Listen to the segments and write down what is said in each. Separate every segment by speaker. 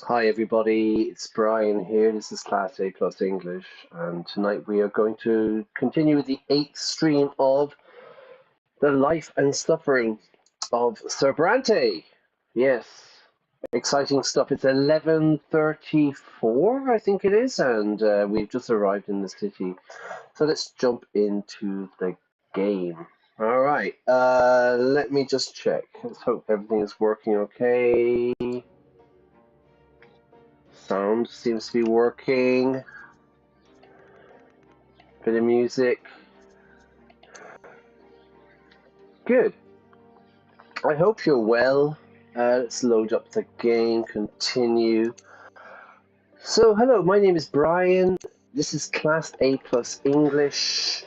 Speaker 1: Hi everybody, it's Brian here. This is Class A Plus English, and tonight we are going to continue with the 8th stream of the life and suffering of Sir Brante. Yes, exciting stuff. It's 11:34, I think it is, and we've just arrived in the city. So let's jump into the game. All right, let me just check. Let's hope everything is working okay. Sound seems to be working. Bit of music. Good. I hope you're well. Let's load up the game, continue. So, hello, my name is Brian. This is Class A Plus English.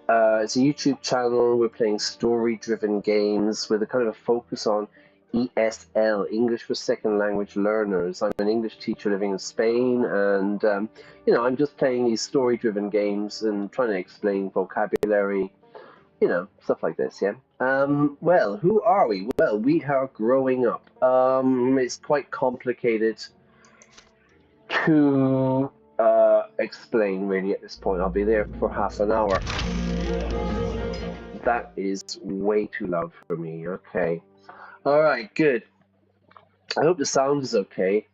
Speaker 1: It's a YouTube channel. We're playing story-driven games with a kind of a focus on ESL, English for Second Language Learners. I'm an English teacher living in Spain, and I'm just playing these story-driven games and trying to explain vocabulary, stuff like this, yeah. Well, who are we? Well, we are growing up. It's quite complicated to explain, really, at this point. I'll be there for half an hour. That is way too loud for me. Okay. All right, good. I hope the sound is okay.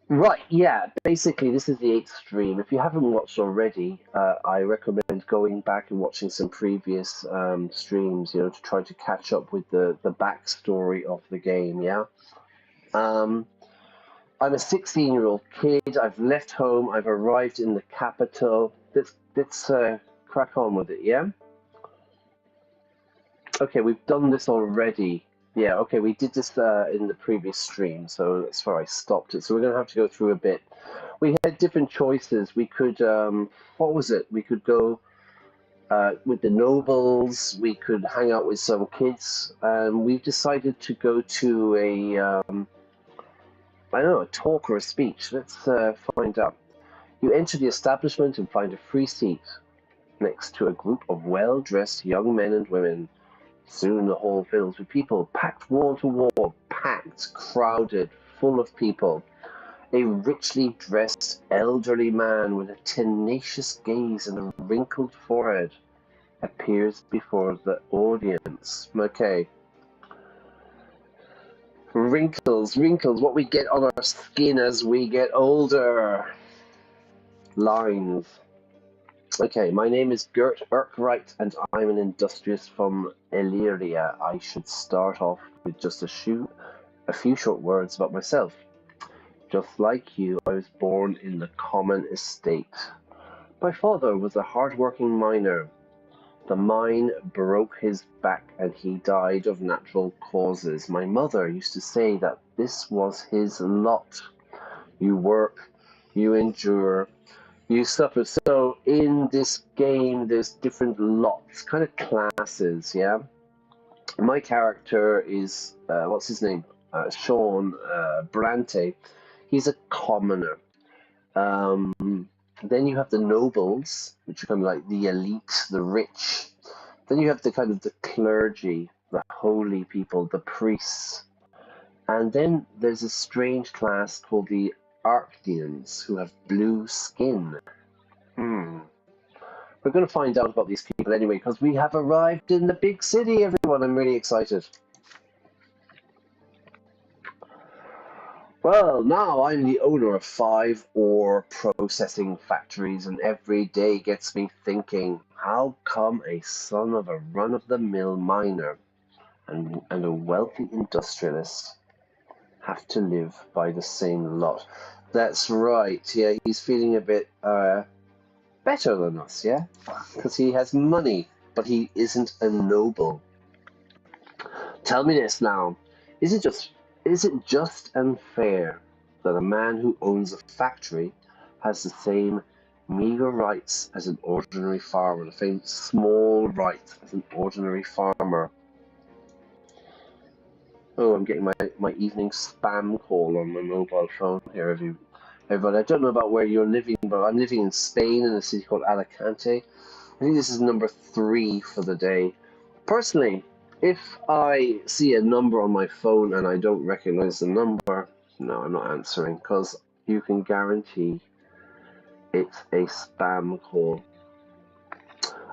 Speaker 1: Right, yeah, basically this is the 8th stream. If you haven't watched already, I recommend going back and watching some previous streams, to try to catch up with the backstory of the game, yeah? I'm a 16-year-old kid. I've left home. I've arrived in the capital. Let's crack on with it, yeah? Okay, we've done this already. Yeah, okay, we did this in the previous stream, so that's where I stopped it. So we're going to have to go through a bit. We had different choices. We could, what was it? We could go with the nobles. We could hang out with some kids. We've decided to go to a talk or a speech. Let's find out. You enter the establishment and find a free seat next to a group of well-dressed young men and women. Soon the hall fills with people, packed wall to wall, packed, crowded, full of people. A richly dressed elderly man with a tenacious gaze and a wrinkled forehead appears before the audience. Okay. Wrinkles, what we get on our skin as we get older. Lines. Okay, my name is Gert Urkwright, and I'm an industrious from Illyria. I should start off with just a few short words about myself. Just like you, I was born in the common estate. My father was a hard-working miner. The mine broke his back and he died of natural causes. My mother used to say that this was his lot. You work, you endure, you suffer. So in this game, there's different lots, kind of classes, yeah? My character is, what's his name? Sir Brante. He's a commoner. Then you have the nobles, which are kind of like the elite, the rich. Then you have the kind of the clergy, the holy people, the priests. And then there's a strange class called the Arcadians, who have blue skin. We're going to find out about these people anyway, because we have arrived in the big city, everyone. I'm really excited. Well, now I'm the owner of 5 ore processing factories, and every day gets me thinking, how come a son of a run-of-the-mill miner and a wealthy industrialist have to live by the same lot? That's right, yeah, he's feeling a bit better than us, yeah? Because he has money, but he isn't a noble. Tell me this now, is it just and fair that a man who owns a factory has the same meager rights as an ordinary farmer, the same small rights as an ordinary farmer? Oh, I'm getting my evening spam call on my mobile phone here, everybody. I don't know about where you're living, but I'm living in Spain in a city called Alicante. I think this is number 3 for the day. Personally, If I see a number on my phone and I don't recognize the number, no, I'm not answering because you can guarantee it's a spam call.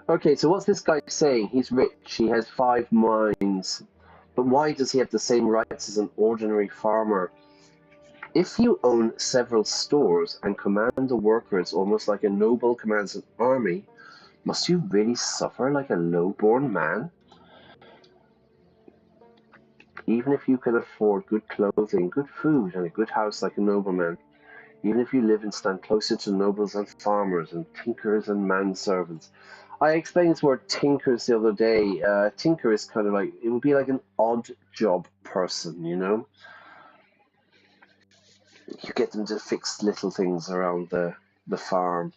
Speaker 1: Okay, so what's this guy saying? He's rich, he has 5 mines, but why does he have the same rights as an ordinary farmer? If you own several stores and command the workers almost like a noble commands an army, must you really suffer like a low-born man? Even if you can afford good clothing, good food, and a good house like a nobleman, even if you live and stand closer to nobles and farmers and tinkers and manservants. I explained this word tinkers the other day. Tinker is kind of like, it would be like an odd job person, you know? You get them to fix little things around the farm.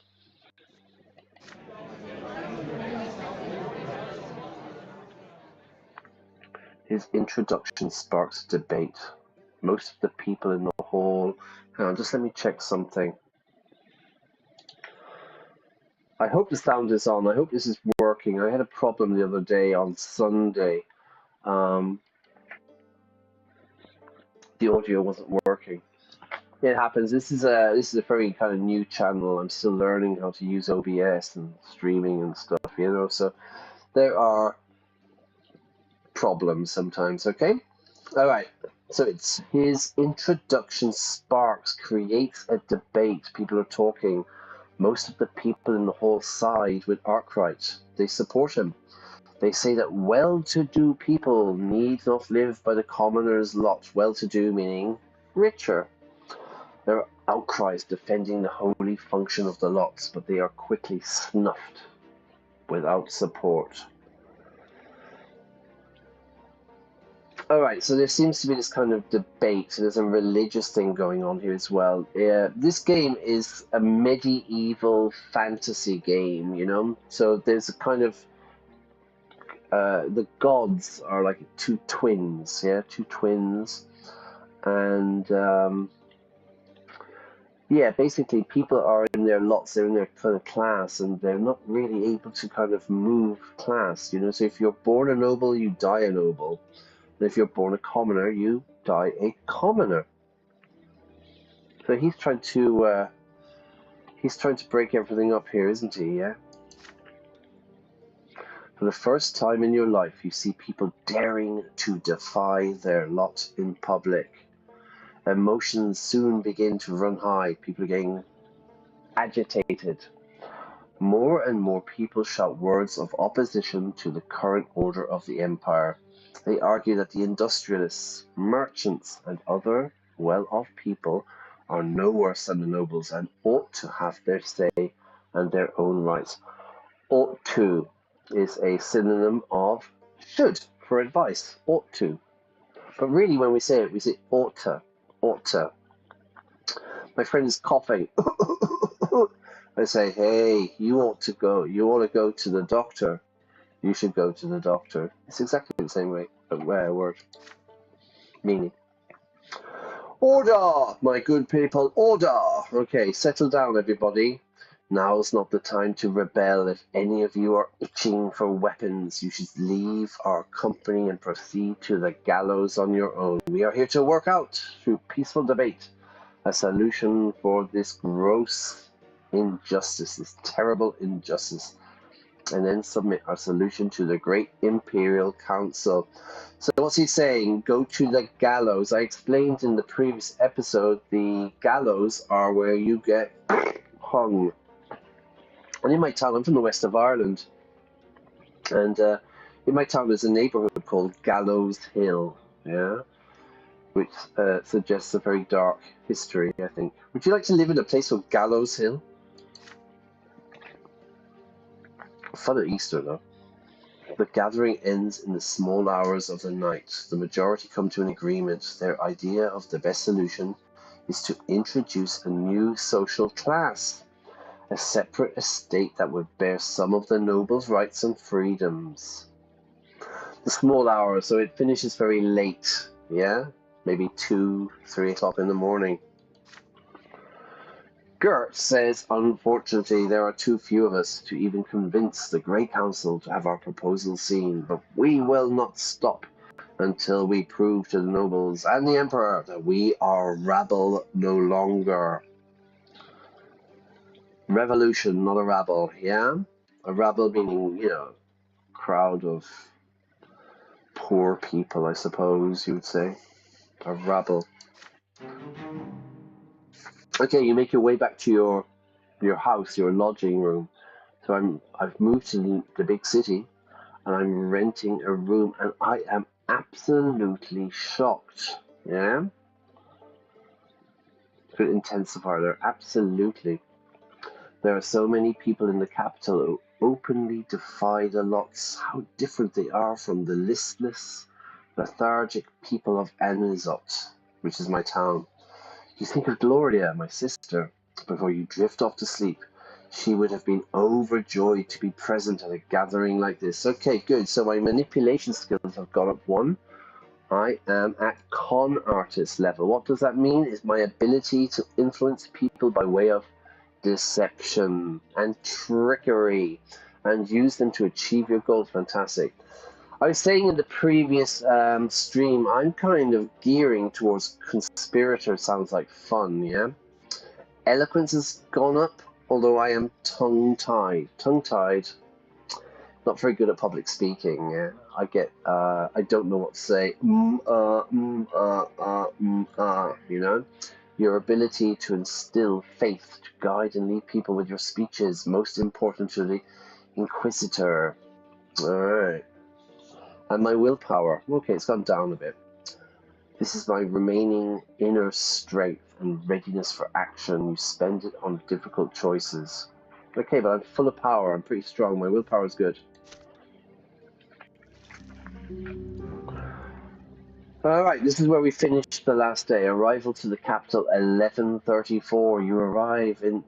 Speaker 1: His introduction sparks debate. Most of the people in the hall... Hang on, just let me check something. I hope the sound is on. I hope this is working. I had a problem the other day on Sunday. The audio wasn't working. It happens. This is a very kind of new channel. I'm still learning how to use OBS and streaming and stuff, you know. So there are problems sometimes. Okay. All right. So it's his introduction sparks, creates a debate. People are talking. Most of the people in the hall side with Arkwright. They support him. They say that well-to-do people need not live by the commoner's lot. Well-to-do meaning richer. There are outcries defending the holy function of the lots, but they are quickly snuffed without support. Alright, so there seems to be this kind of debate. There's a religious thing going on here as well. This game is a medieval fantasy game, you know? So there's a kind of... the gods are like two twins, yeah? Two twins. And... yeah, basically people are in their lots, they're in their kind of class, and they're not really able to kind of move class, you know? So if you're born a noble, you die a noble. And if you're born a commoner, you die a commoner. So he's trying to break everything up here, isn't he? Yeah. For the first time in your life, you see people daring to defy their lot in public. Emotions soon begin to run high. People are getting agitated. More and more people shout words of opposition to the current order of the empire. They argue that the industrialists, merchants, and other well-off people are no worse than the nobles and ought to have their say and their own rights. Ought to is a synonym of should for advice. Ought to. But really when we say it, we say ought to. Ought to. My friend is coughing. I say, hey, you ought to go. You ought to go to the doctor. You should go to the doctor. It's exactly the same way, word. Meaning. Order, my good people, order! Okay, settle down, everybody. Now's not the time to rebel. If any of you are itching for weapons, you should leave our company and proceed to the gallows on your own. We are here to work out, through peaceful debate, a solution for this gross injustice, this terrible injustice, and then submit our solution to the great imperial council. So what's he saying? Go to the gallows. I explained in the previous episode, the gallows are where you get hung. And in my town, I'm from the west of Ireland, and in my town there's a neighborhood called Gallows Hill, yeah, which suggests a very dark history, I think. Would you like to live in a place called Gallows Hill? Fun at Easter, though. The gathering ends in the small hours of the night. The majority come to an agreement. Their idea of the best solution is to introduce a new social class, a separate estate that would bear some of the nobles' rights and freedoms. The small hours, so it finishes very late, yeah? Maybe 2, 3 o'clock in the morning. Gert says, unfortunately, there are too few of us to even convince the Great Council to have our proposal seen, but we will not stop until we prove to the nobles and the Emperor that we are rabble no longer. Revolution, not a rabble, yeah? A rabble meaning, you know, crowd of poor people, I suppose you would say. A rabble. Okay, you make your way back to your house, your lodging room. So I've moved to the big city, and I'm renting a room, and I am absolutely shocked. Yeah? Good intensifier there. Absolutely. There are so many people in the capital who openly defy the lots. How different they are from the listless, lethargic people of Anizot, which is my town. You think of Gloria, my sister, before you drift off to sleep. She would have been overjoyed to be present at a gathering like this. Okay, good. So my manipulation skills have gone up one. I am at con artist level. What does that mean? Is my ability to influence people by way of deception and trickery and use them to achieve your goals. Fantastic. I was saying in the previous stream, I'm kind of gearing towards conspirator. Sounds like fun, yeah? Eloquence has gone up, although I am tongue-tied. Tongue-tied, not very good at public speaking, yeah? I don't know what to say. You know? Your ability to instill faith, to guide and lead people with your speeches, most important to the Inquisitor. Alright. And my willpower. Okay, it's gone down a bit. This is my remaining inner strength and readiness for action. You spend it on difficult choices. Okay, but I'm full of power. I'm pretty strong. My willpower is good. Alright, this is where we finished the last day. Arrival to the capital, 1134. You arrived in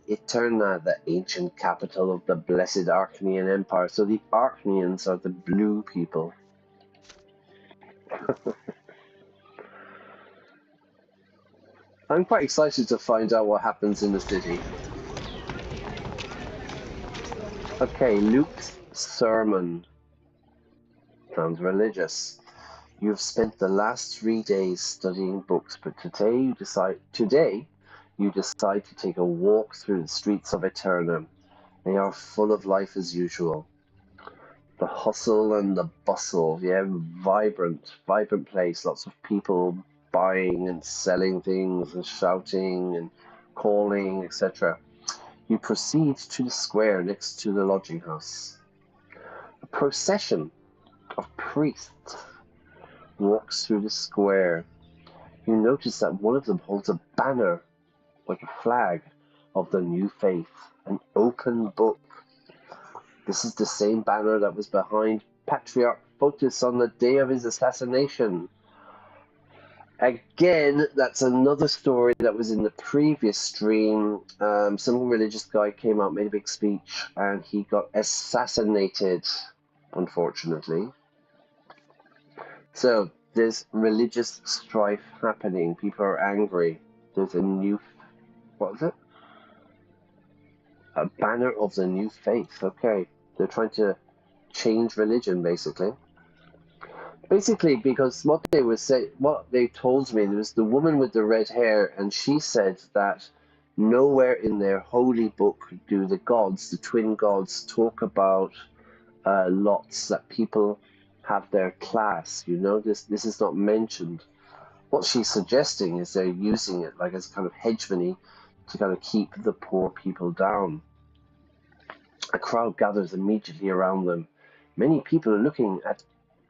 Speaker 1: Eterna, the ancient capital of the blessed Archnean Empire. So the Archneans are the blue people. I'm quite excited to find out what happens in the city. Okay, Luke's sermon. Sounds religious. You have spent the last 3 days studying books, but today you decide to take a walk through the streets of Eterna. They are full of life as usual. The hustle and the bustle, yeah, vibrant place. Lots of people buying and selling things and shouting and calling, etc. You proceed to the square next to the lodging house. A procession of priests walks through the square. You notice that one of them holds a banner, like a flag, of the new faith, an open book. This is the same banner that was behind Patriarch Photis on the day of his assassination. Again, that's another story that was in the previous stream. Some religious guy came out, made a big speech, and he got assassinated, unfortunately. So there's religious strife happening. People are angry. There's a new, what is it? A banner of the new faith. Okay, they're trying to change religion, basically. Basically, because what they told me, there was the woman with the red hair, and she said that nowhere in their holy book do the gods, the twin gods, talk about lots, that people have their class. You know, this is not mentioned. What she's suggesting is they're using it like as kind of hegemony to kind of keep the poor people down. A crowd gathers immediately around them. Many people are looking at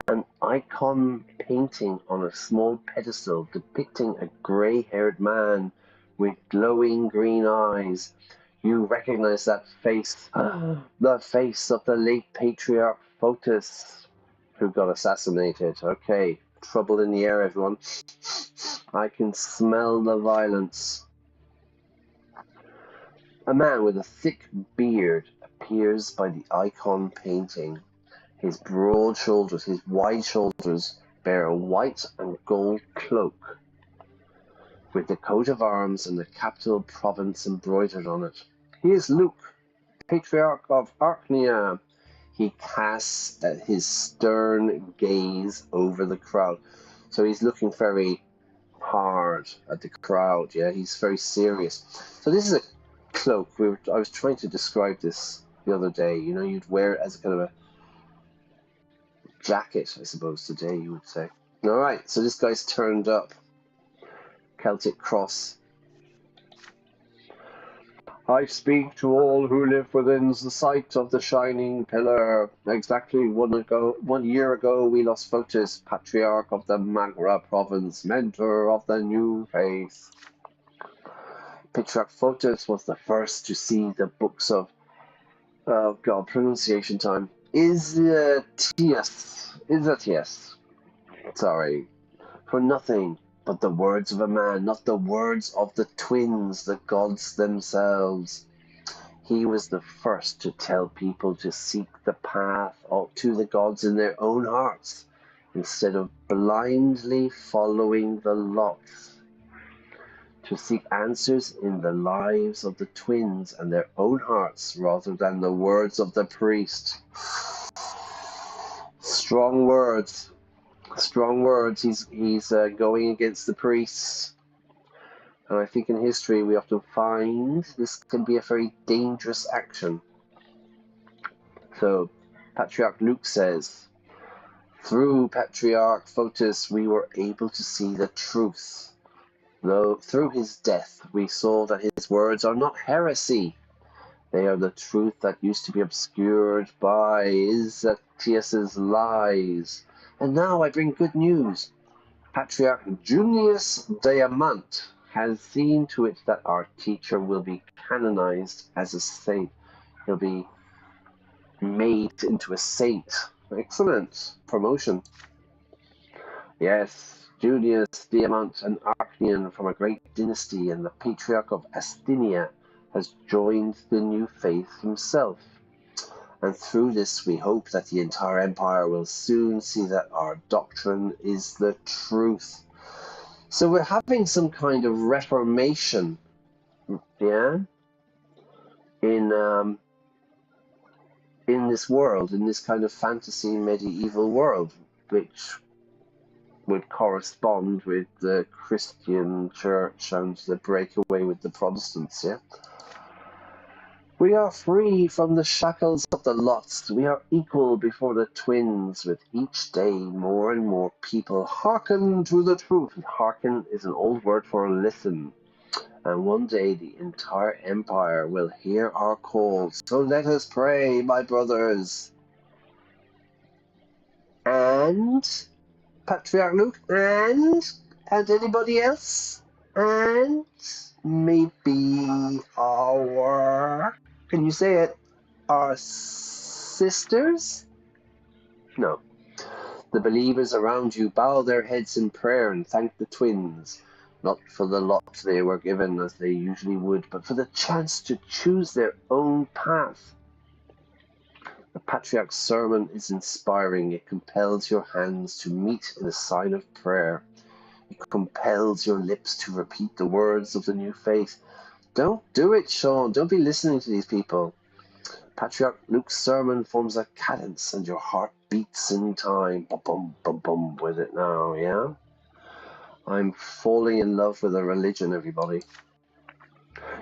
Speaker 1: an icon painting on a small pedestal depicting a grey-haired man with glowing green eyes. You recognize that face, the face of the late Patriarch Photis, who got assassinated. Okay, trouble in the air, everyone. I can smell the violence. A man with a thick beard appears by the icon painting. His broad shoulders, his wide shoulders, bear a white and gold cloak. with the coat of arms and the capital province embroidered on it. He is Luke, Patriarch of Archnia. He casts his stern gaze over the crowd. So he's looking very hard at the crowd, yeah? He's very serious. So this is a cloak. I was trying to describe this the other day. You know, you'd wear it as a kind of a jacket, I suppose, today you would say. All right, so this guy's turned up. Celtic cross. I speak to all who live within the sight of the shining pillar. Exactly 1 year ago, we lost Fotis, Patriarch of the Magra province, mentor of the new faith. Patriarch Fotis was the first to see the books of God, pronunciation time. Izatius. Sorry. For nothing but the words of a man, not the words of the twins, the gods themselves. He was the first to tell people to seek the path to the gods in their own hearts, instead of blindly following the lots. To seek answers in the lives of the twins and their own hearts, rather than the words of the priest. Strong words. Strong words. He's going against the priests. And I think in history we often find this can be a very dangerous action. So Patriarch Luke says, through Patriarch Fotis we were able to see the truth. Though through his death we saw that his words are not heresy. They are the truth that used to be obscured by Izatius's lies. And now I bring good news. Patriarch Junius Diamant has seen to it that our teacher will be canonized as a saint. He'll be made into a saint. Excellent promotion. Yes, Junius Diamant, an Archnian from a great dynasty, and the Patriarch of Astynia, has joined the new faith himself. And through this we hope that the entire empire will soon see that our doctrine is the truth. So we're having some kind of reformation, yeah, in this world, in this kind of fantasy medieval world, which would correspond with the Christian church and the breakaway with the Protestants, yeah. We are free from the shackles of the lost. We are equal before the twins. With each day, more and more people hearken to the truth. Hearken is an old word for listen. And one day, the entire empire will hear our calls. So let us pray, my brothers. And Patriarch Luke, and anybody else? And maybe our... Can you say it? Our sisters? No. The believers around you bow their heads in prayer and thank the twins, not for the lot they were given as they usually would, but for the chance to choose their own path. The Patriarch's sermon is inspiring. It compels your hands to meet in a sign of prayer. It compels your lips to repeat the words of the new faith. Don't do it, Sean. Don't be listening to these people. Patriarch Luke's sermon forms a cadence and your heart beats in time. Bum, bum, bum, bum with it now, yeah? I'm falling in love with a religion, everybody.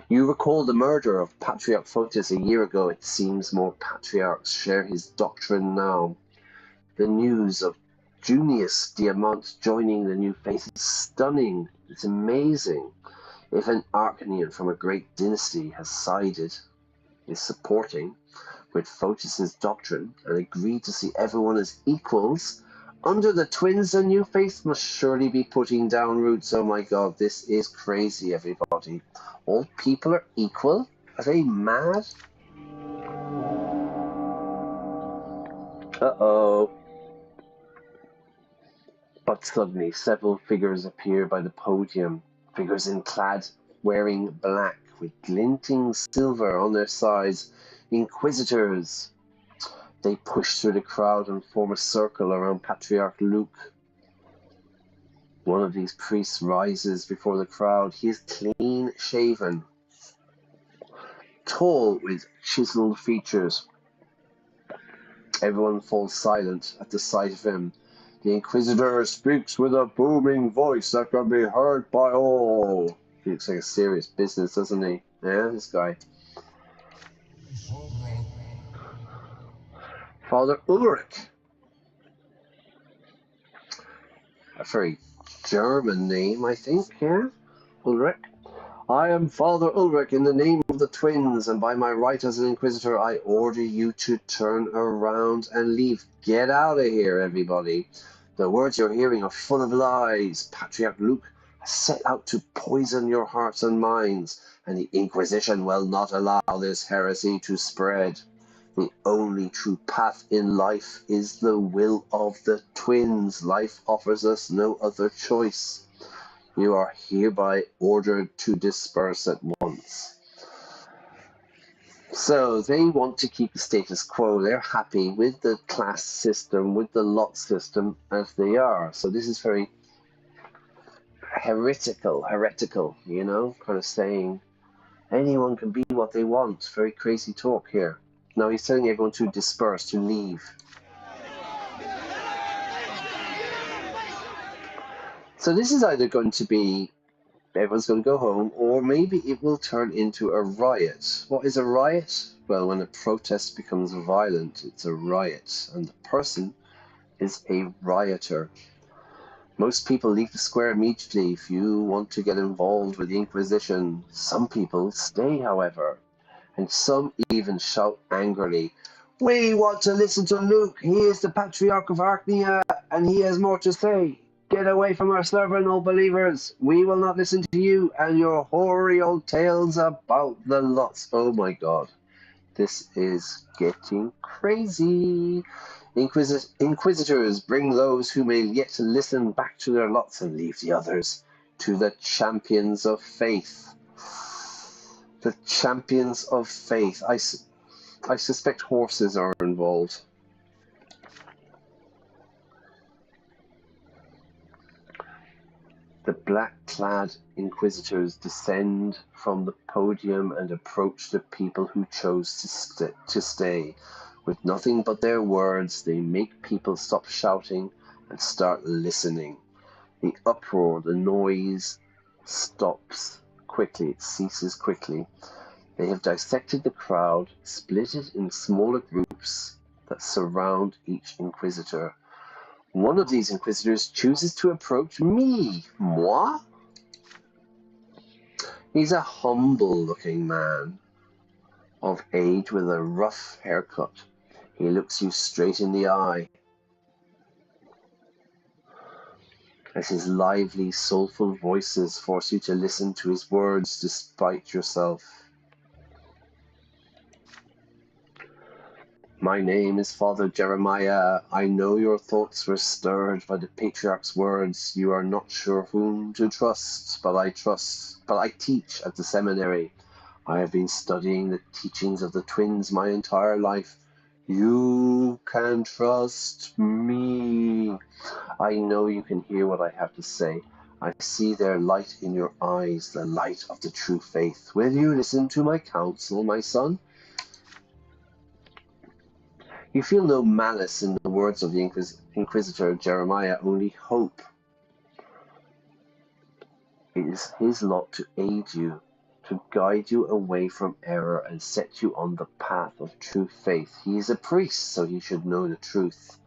Speaker 1: You recall the murder of Patriarch Fotis a year ago. It seems more patriarchs share his doctrine now. The news of Junius Diamant joining the new faith is stunning. It's amazing. If an Archnian from a great dynasty has sided, is supporting, with Fotis' doctrine and agreed to see everyone as equals, under the twins, a new faith must surely be putting down roots. Oh my God, this is crazy, everybody. All people are equal? Are they mad? Uh-oh. But suddenly, several figures appear by the podium. Figures wearing black, with glinting silver on their sides. Inquisitors. They push through the crowd and form a circle around Patriarch Luke. One of these priests rises before the crowd. He is clean shaven, tall with chiseled features. Everyone falls silent at the sight of him. The Inquisitor speaks with a booming voice that can be heard by all. He looks like a serious business, doesn't he? Yeah, this guy. Father Ulrich. A very German name, I think, yeah? Ulrich. I am Father Ulrich in the name of the twins, and by my right as an Inquisitor, I order you to turn around and leave. Get out of here, everybody. The words you're hearing are full of lies. Patriarch Luke has set out to poison your hearts and minds, and the Inquisition will not allow this heresy to spread. The only true path in life is the will of the twins. Life offers us no other choice. You are hereby ordered to disperse at once. So they want to keep the status quo. They're happy with the class system, with the lot system as they are. So this is very heretical, you know, kind of saying anyone can be what they want. Very crazy talk here. Now he's telling everyone to disperse, to leave. So this is either going to be everyone's going to go home, or maybe it will turn into a riot. What is a riot? Well, when a protest becomes violent, it's a riot, and the person is a rioter. Most people leave the square immediately if you want to get involved with the Inquisition. Some people stay, however, and some even shout angrily, "We want to listen to Luke. He is the Patriarch of Archnia, and he has more to say. Get away from our servant, old believers. We will not listen to you and your hoary old tales about the lots." Oh my god. This is getting crazy. Inquisitors, bring those who may yet listen back to their lots and leave the others to the champions of faith. The champions of faith. I suspect horses are involved. The black-clad Inquisitors descend from the podium and approach the people who chose to stay. With nothing but their words, they make people stop shouting and start listening. The uproar, the noise stops quickly. It ceases quickly. They have dissected the crowd, split it in smaller groups that surround each Inquisitor. One of these Inquisitors chooses to approach me. Moi? He's a humble-looking man of age with a rough haircut. He looks you straight in the eye as his lively, soulful voices force you to listen to his words despite yourself. My name is Father Jeremiah. I know your thoughts were stirred by the Patriarch's words. You are not sure whom to trust, but I teach at the seminary. I have been studying the teachings of the twins my entire life. You can trust me. I know you can hear what I have to say. I see their light in your eyes, the light of the true faith. Will you listen to my counsel, my son? You feel no malice in the words of the Inquisitor Jeremiah, only hope. It is his lot to aid you, to guide you away from error and set you on the path of true faith. He is a priest, so he should know the truth.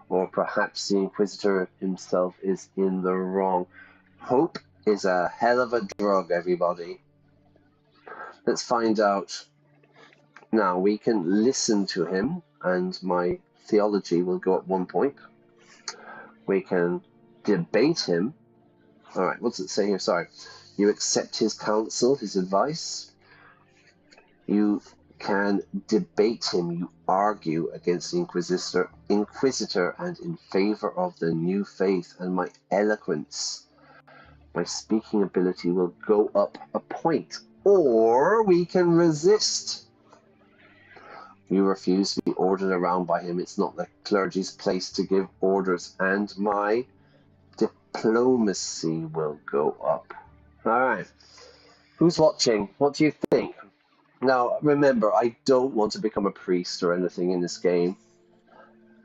Speaker 1: Or perhaps the Inquisitor himself is in the wrong. Hope is a hell of a drug, everybody. Let's find out. Now, we can listen to him, and my theology will go at 1 point. We can debate him. All right, what's it say here? Sorry. You accept his counsel, his advice. You can debate him. You argue against the Inquisitor and in favor of the new faith. And my eloquence, my speaking ability will go up a point. Or we can resist. You refuse to be ordered around by him. It's not the clergy's place to give orders. And my diplomacy will go up. Alright. Who's watching? What do you think? Now, remember, I don't want to become a priest or anything in this game.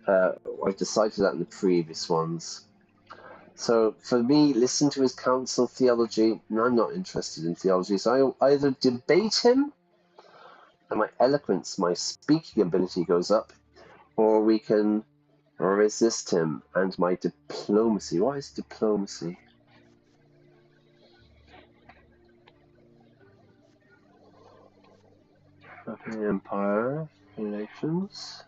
Speaker 1: I've decided that in the previous ones. So, for me, listen to his counsel, theology. No, I'm not interested in theology, so I either debate him, and my eloquence, my speaking ability goes up, or we can resist him, and my diplomacy. What is diplomacy? Empire relations.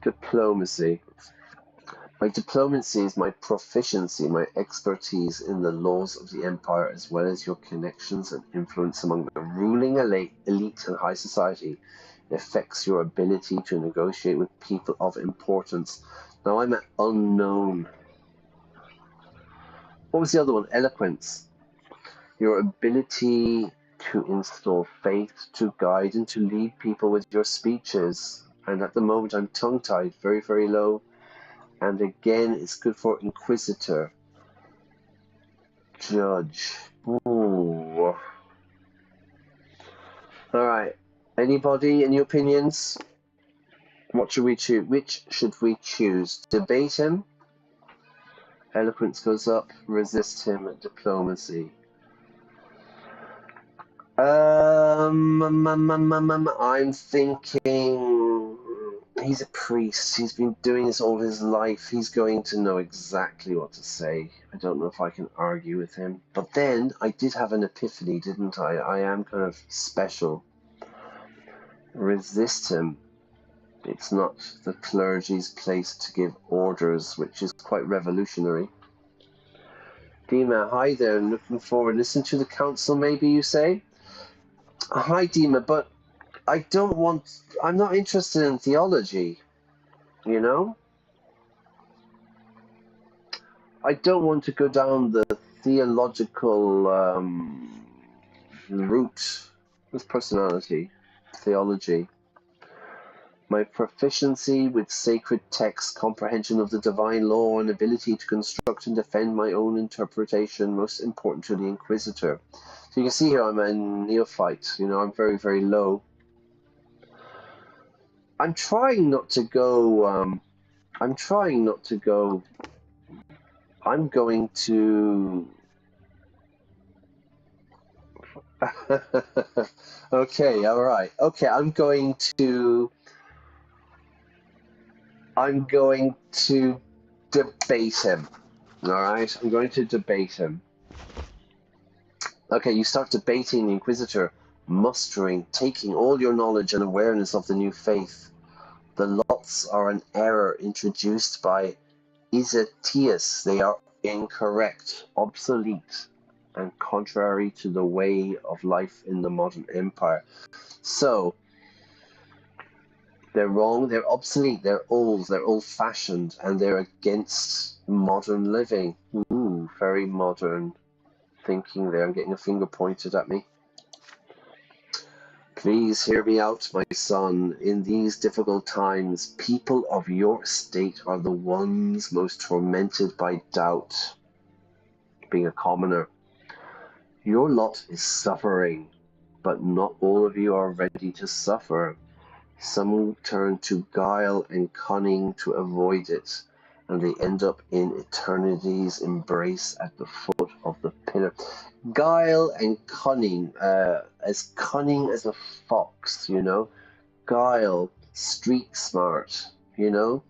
Speaker 1: Diplomacy. My diplomacy is my proficiency, my expertise in the laws of the empire, as well as your connections and influence among the ruling elite and high society. It affects your ability to negotiate with people of importance. Now I'm at unknown. What was the other one? Eloquence. Your ability to instill faith, to guide, and to lead people with your speeches. And at the moment I'm tongue-tied, very, very low. And again, it's good for inquisitor. Judge. Ooh. Alright. Anybody, any opinions? What should we choose? Which should we choose? Debate him. Eloquence goes up. Resist him at diplomacy. I'm thinking he's a priest. He's been doing this all his life. He's going to know exactly what to say. I don't know if I can argue with him. But then I did have an epiphany, didn't I? I am kind of special. Resist him. It's not the clergy's place to give orders, which is quite revolutionary. Dima, hi there. Looking forward. Listen to the council, maybe you say? Hi, Dima, but I'm not interested in theology, you know? I don't want to go down the theological route with personality, theology. My proficiency with sacred texts, comprehension of the divine law, and ability to construct and defend my own interpretation, most important to the Inquisitor. So you can see here I'm a neophyte, you know, I'm very, very low. I'm trying not to go, I'm going to... Okay, alright. Okay, I'm going to debate him. Alright, I'm going to debate him. Okay, you start debating the Inquisitor, mustering, taking all your knowledge and awareness of the new faith. The lots are an error introduced by Isatius. They are incorrect, obsolete, and contrary to the way of life in the modern empire. So, they're wrong, they're obsolete, they're old-fashioned, and they're against modern living. Ooh, very modern thinking there. I'm getting a finger pointed at me. Please hear me out, my son. In these difficult times, people of your state are the ones most tormented by doubt. Being a commoner, your lot is suffering, but not all of you are ready to suffer. Some turn to guile and cunning to avoid it, and they end up in eternity's embrace at the foot of the pillar. Guile and cunning, as cunning as a fox, you know? Guile, street smart, you know?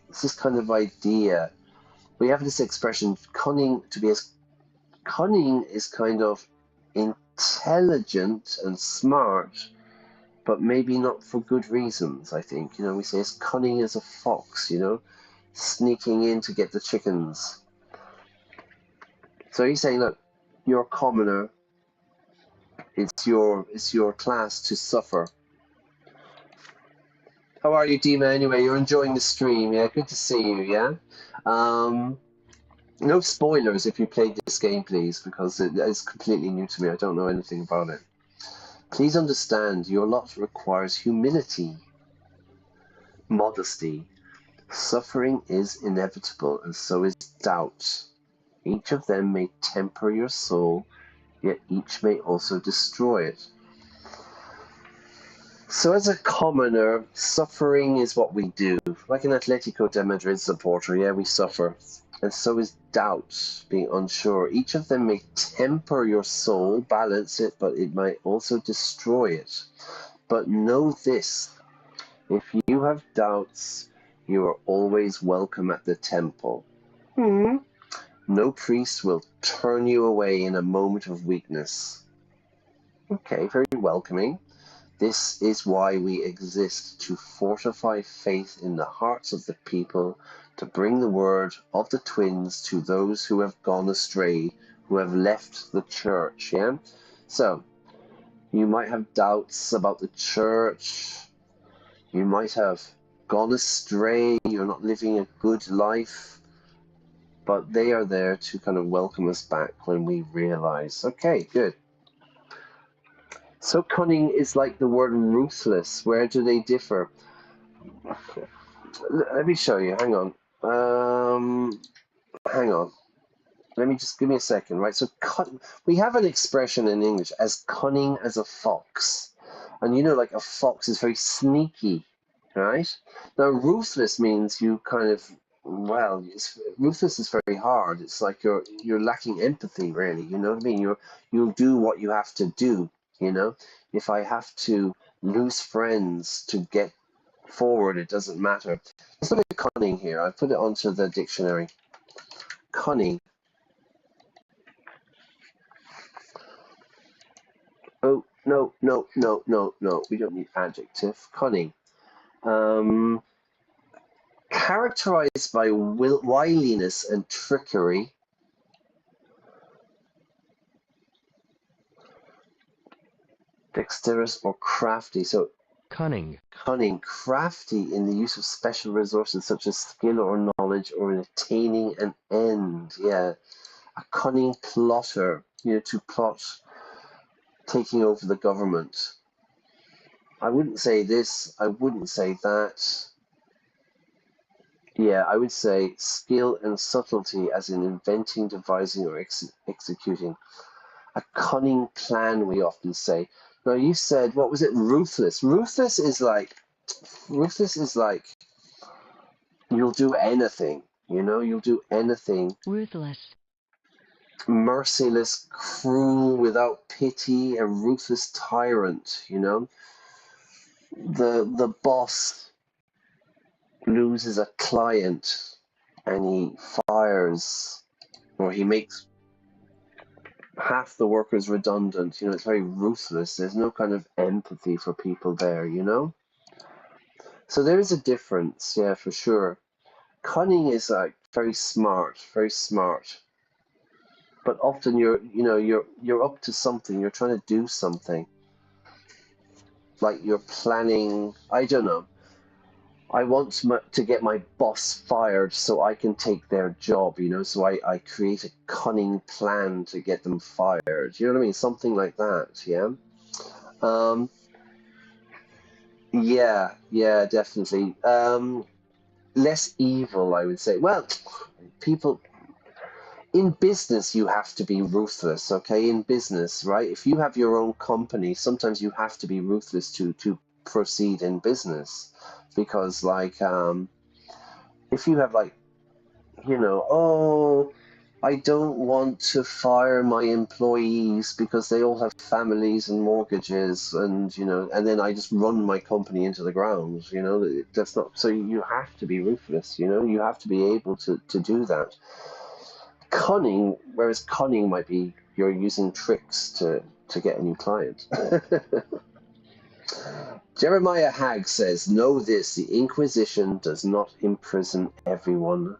Speaker 1: It's this kind of idea. We have this expression, cunning is kind of intelligent and smart, but maybe not for good reasons, I think. You know, we say as cunning as a fox, you know, sneaking in to get the chickens. So he's saying, look, you're a commoner. It's your class to suffer. How are you, Dima? Anyway, you're enjoying the stream, yeah? Good to see you, yeah? No spoilers if you played this game, please, because it is completely new to me. I don't know anything about it. Please understand, your lot requires humility. modesty. Suffering is inevitable, and so is doubt. Each of them may temper your soul, yet each may also destroy it. So as a commoner, suffering is what we do. Like an Atletico de Madrid supporter, yeah, we suffer. And so is doubt, being unsure. Each of them may temper your soul, balance it, but it might also destroy it. But know this, if you have doubts, you are always welcome at the temple. No priest will turn you away in a moment of weakness. Okay, very welcoming. This is why we exist, to fortify faith in the hearts of the people, to bring the word of the twins to those who have gone astray, who have left the church, yeah? So, you might have doubts about the church, you might have gone astray, you're not living a good life, but they are there to kind of welcome us back when we realize, okay, good. So cunning is like the word ruthless. Where do they differ? Let me show you. Hang on. Hang on. Let me just give me a second, right? So we have an expression in English as cunning as a fox. And you know, like a fox is very sneaky, right? Now, ruthless means you kind of, well, ruthless is very hard. It's like you're lacking empathy, really. You know what I mean? You'll do what you have to do. You know, if I have to lose friends to get forward, it doesn't matter. Let's look at cunning here. I put it onto the dictionary. Cunning. Oh, no. We don't need adjective. Cunning. Characterized by wiliness and trickery. Dexterous or crafty. So
Speaker 2: cunning,
Speaker 1: crafty in the use of special resources such as skill or knowledge, or in attaining an end. Yeah, a cunning plotter, you know, to plot taking over the government. I wouldn't say this, I wouldn't say that. Yeah, I would say skill and subtlety, as in inventing, devising, or executing. A cunning plan, we often say. Now, you said, what was it? Ruthless. Ruthless is like you'll do anything, you know, you'll do anything.
Speaker 2: ruthless,
Speaker 1: Merciless, cruel, without pity, a ruthless tyrant, you know. The boss loses a client and he fires, or he makes half the workers redundant. You know, it's very ruthless. There's no kind of empathy for people there, you know. So there is a difference, yeah, for sure. Cunning is like very smart, but often you're up to something. You're trying to do something. Like you're planning. I don't know. I want to get my boss fired so I can take their job, you know, so I create a cunning plan to get them fired. You know what I mean? Something like that, yeah? Yeah, definitely. Less evil, I would say. Well, people, in business, you have to be ruthless, okay? In business, right? If you have your own company, sometimes you have to be ruthless to proceed in business. Because, like, if you have, like, you know, oh, I don't want to fire my employees because they all have families and mortgages, and, you know, and then I just run my company into the ground, you know, that's not, so you have to be ruthless, you know, you have to be able to do that. Cunning, whereas cunning might be you're using tricks to get a new client. Jeremiah Hagg says, know this, the Inquisition does not imprison everyone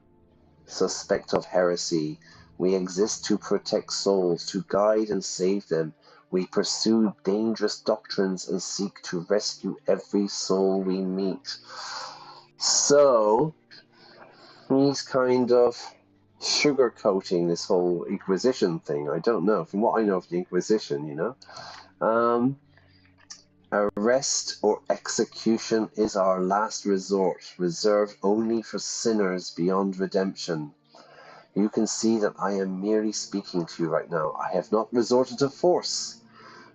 Speaker 1: suspect of heresy. We exist to protect souls, to guide and save them. We pursue dangerous doctrines and seek to rescue every soul we meet. So, he's kind of sugarcoating this whole Inquisition thing. I don't know. From what I know of the Inquisition, you know. Arrest or execution is our last resort, reserved only for sinners beyond redemption. You can see that I am merely speaking to you right now. I have not resorted to force,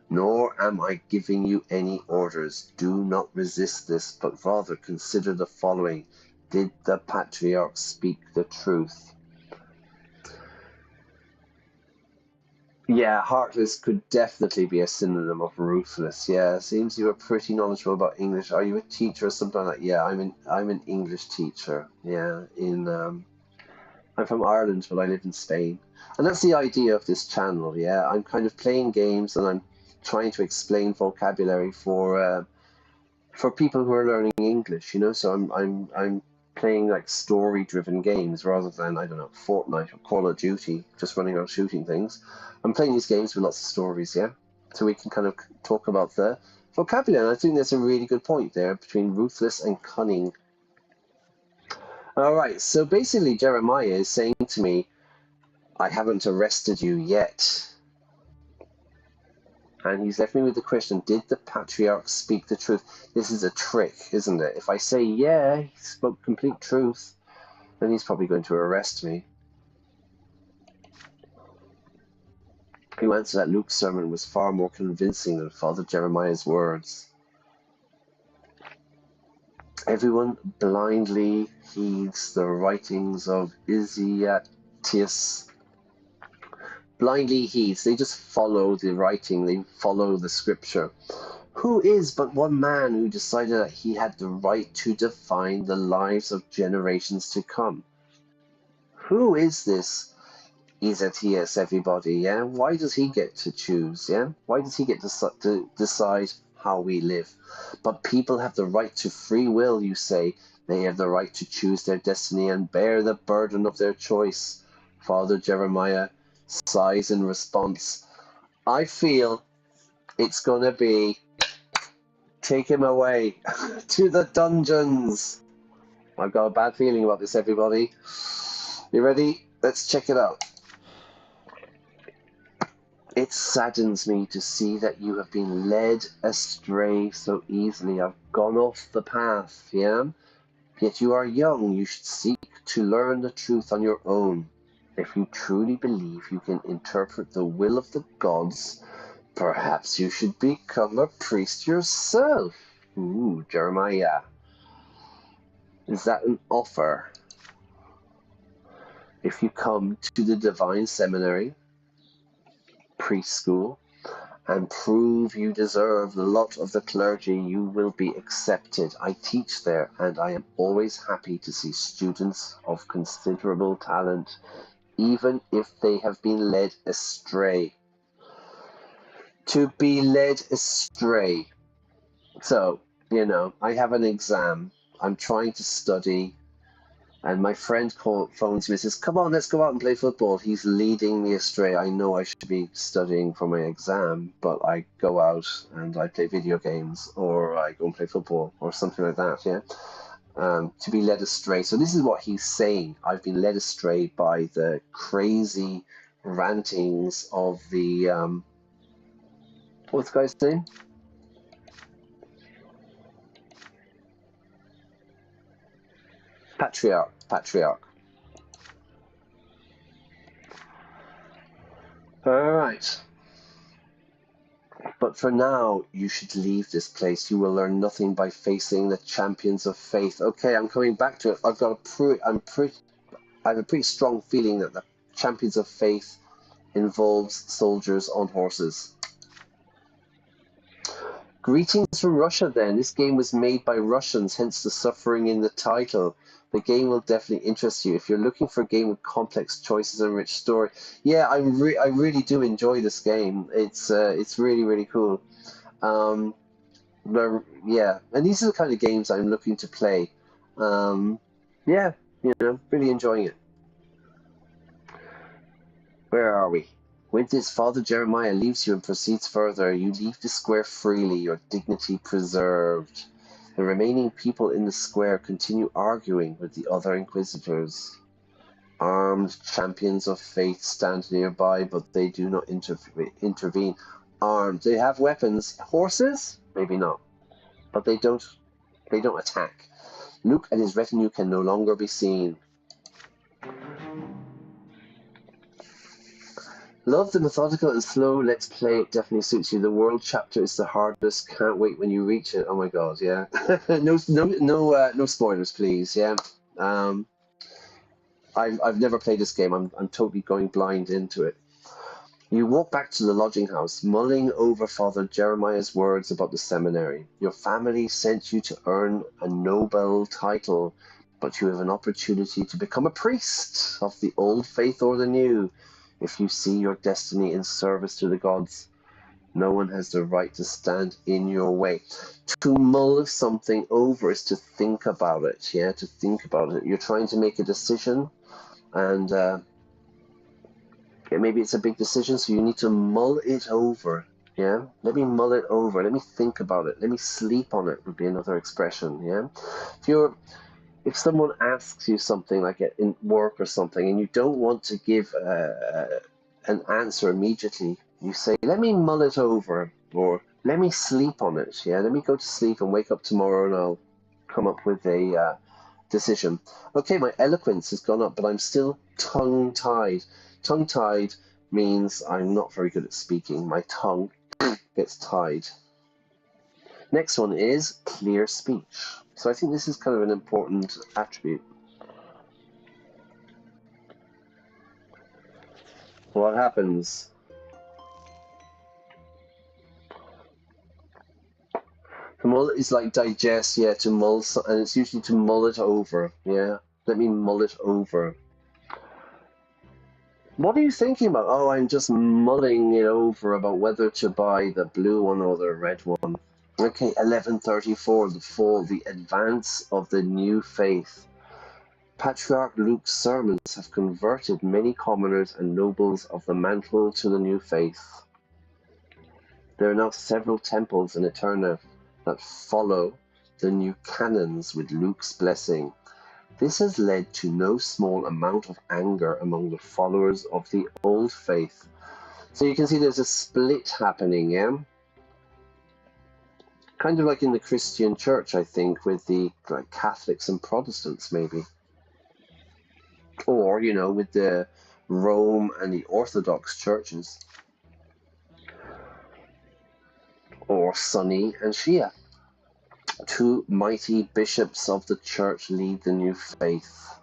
Speaker 1: nor am I giving you any orders. Do not resist this, but rather consider the following. Did the patriarch speak the truth? Yeah, heartless could definitely be a synonym of ruthless. Yeah, seems you are pretty knowledgeable about English. Are you a teacher or something like that? Yeah, I'm an English teacher. Yeah, I'm from Ireland, but I live in Spain. And that's the idea of this channel, yeah. I'm kind of playing games and I'm trying to explain vocabulary for people who are learning English, you know. So I'm playing like story-driven games rather than, I don't know, Fortnite or Call of Duty, just running around shooting things. I'm playing these games with lots of stories, yeah. So we can kind of talk about the vocabulary. And I think there's a really good point there between ruthless and cunning. All right, so basically Jeremiah is saying to me, I haven't arrested you yet. And he's left me with the question, did the patriarch speak the truth? This is a trick, isn't it? If I say, yeah, he spoke complete truth, then he's probably going to arrest me. Who answered that Luke's sermon was far more convincing than Father Jeremiah's words. Everyone blindly heeds the writings of Isiatius. Blindly heeds, they just follow the writing, they follow the scripture. Who is but one man who decided that he had the right to define the lives of generations to come? Who is this Isiatius, everybody, yeah? Why does he get to choose, yeah? Why does he get to decide how we live? But people have the right to free will, you say. They have the right to choose their destiny and bear the burden of their choice. Father Jeremiah sighs in response. I feel it's gonna be take him away to the dungeons. I've got a bad feeling about this, everybody. You ready? Let's check it out. It saddens me to see that you have been led astray so easily. I've gone off the path, yeah? Yet you are young. You should seek to learn the truth on your own. If you truly believe you can interpret the will of the gods, perhaps you should become a priest yourself. Ooh, Jeremiah. Is that an offer? If you come to the Divine Seminary, preschool, and prove you deserve the lot of the clergy, you will be accepted. I teach there, and I am always happy to see students of considerable talent, even if they have been led astray. To be led astray. So, you know, I have an exam. I'm trying to study. And my friend phones me and says, come on, let's go out and play football. He's leading me astray. I know I should be studying for my exam, but I go out and I play video games or I go and play football or something like that, yeah? To be led astray. So this is what he's saying. I've been led astray by the crazy rantings of the, what's the guy's name? Patriarch. All right. But for now, you should leave this place. You will learn nothing by facing the champions of faith. Okay, I'm coming back to it. I have a pretty strong feeling that the champions of faith involves soldiers on horses. Greetings from Russia, then. This game was made by Russians, hence the suffering in the title. The game will definitely interest you. If you're looking for a game with complex choices and rich story, yeah, I really do enjoy this game. It's really, really cool. Yeah, and these are the kind of games I'm looking to play. Yeah, you know, really enjoying it. Where are we? When this Father Jeremiah leaves you and proceeds further, you leave the square freely, your dignity preserved. The remaining people in the square continue arguing with the other inquisitors. Armed champions of faith stand nearby, but they do not intervene. Armed. They have weapons. Horses? maybe not. But they don't attack. Luke and his retinue can no longer be seen. Love the methodical and slow let's play. It definitely suits you. The world chapter is the hardest. Can't wait when you reach it. Oh my god, yeah. No spoilers, please. Yeah. I've never played this game. I'm totally going blind into it. You walk back to the lodging house, mulling over Father Jeremiah's words about the seminary. Your family sent you to earn a noble title, but you have an opportunity to become a priest of the old faith or the new. If you see your destiny in service to the gods, no one has the right to stand in your way. To mull something over is to think about it, yeah, to think about it. You're trying to make a decision, and maybe it's a big decision, so you need to mull it over, yeah? Let me mull it over, let me think about it, let me sleep on it would be another expression, yeah? If someone asks you something like in work or something and you don't want to give an answer immediately, you say, let me mull it over, or let me sleep on it, yeah? Let me go to sleep and wake up tomorrow and I'll come up with a decision. Okay, my eloquence has gone up, but I'm still tongue-tied. Tongue-tied means I'm not very good at speaking. My tongue gets tied. Next one is clear speech. So I think this is kind of an important attribute. What happens? To mull is like digest, yeah, to mull, and it's usually to mull it over, yeah? Let me mull it over. What are you thinking about? Oh, I'm just mulling it over about whether to buy the blue one or the red one. Okay, 1134, the fall, the advance of the new faith. Patriarch Luke's sermons have converted many commoners and nobles of the mantle to the new faith. There are now several temples in Eterna that follow the new canons with Luke's blessing. This has led to no small amount of anger among the followers of the old faith. So you can see there's a split happening, yeah? Kind of like in the Christian church, I think, with the Catholics and Protestants, maybe. Or, with the Rome and the Orthodox churches. Or Sunni and Shia. Two mighty bishops of the church lead the new faith.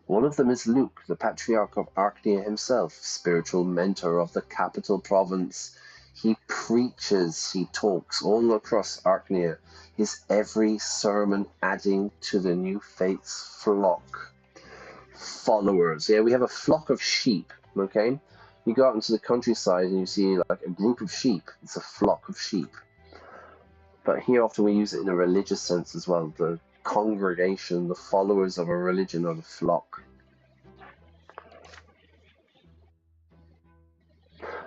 Speaker 1: One of them is Luke, the Patriarch of Archnia himself, spiritual mentor of the capital province. He preaches, he talks all across Archnia, his every sermon adding to the new faith's flock. Followers, yeah, we have a flock of sheep, okay? You go out into the countryside and you see like a group of sheep. It's a flock of sheep. But here often we use it in a religious sense as well. The congregation, the followers of a religion, or the flock.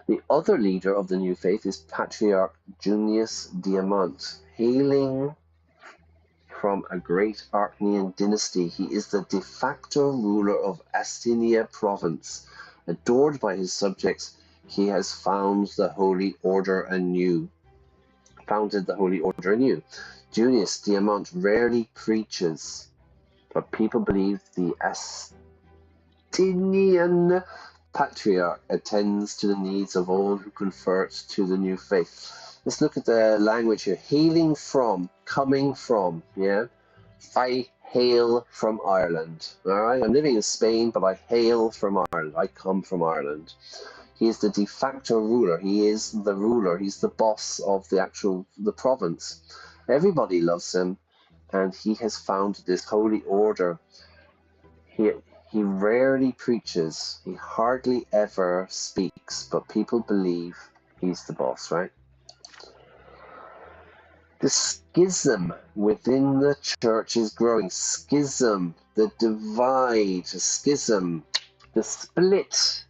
Speaker 1: The other leader of the new faith is Patriarch Junius Diamant. Hailing from a great Archnian dynasty, he is the de facto ruler of Astynia province. Adored by his subjects, he has founded the Holy Order anew. Junius Diamant rarely preaches, but people believe the Astynian Patriarch attends to the needs of all who convert to the new faith. Let's look at the language here. Hailing from, coming from, yeah? I hail from Ireland, all right? I'm living in Spain, but I hail from Ireland. I come from Ireland. He is the de facto ruler. He is the ruler. He's the boss of the province. Everybody loves him, and he has founded this holy order. He rarely preaches. He hardly ever speaks, but people believe he's the boss, right? The schism within the church is growing. Schism, the divide, schism, the split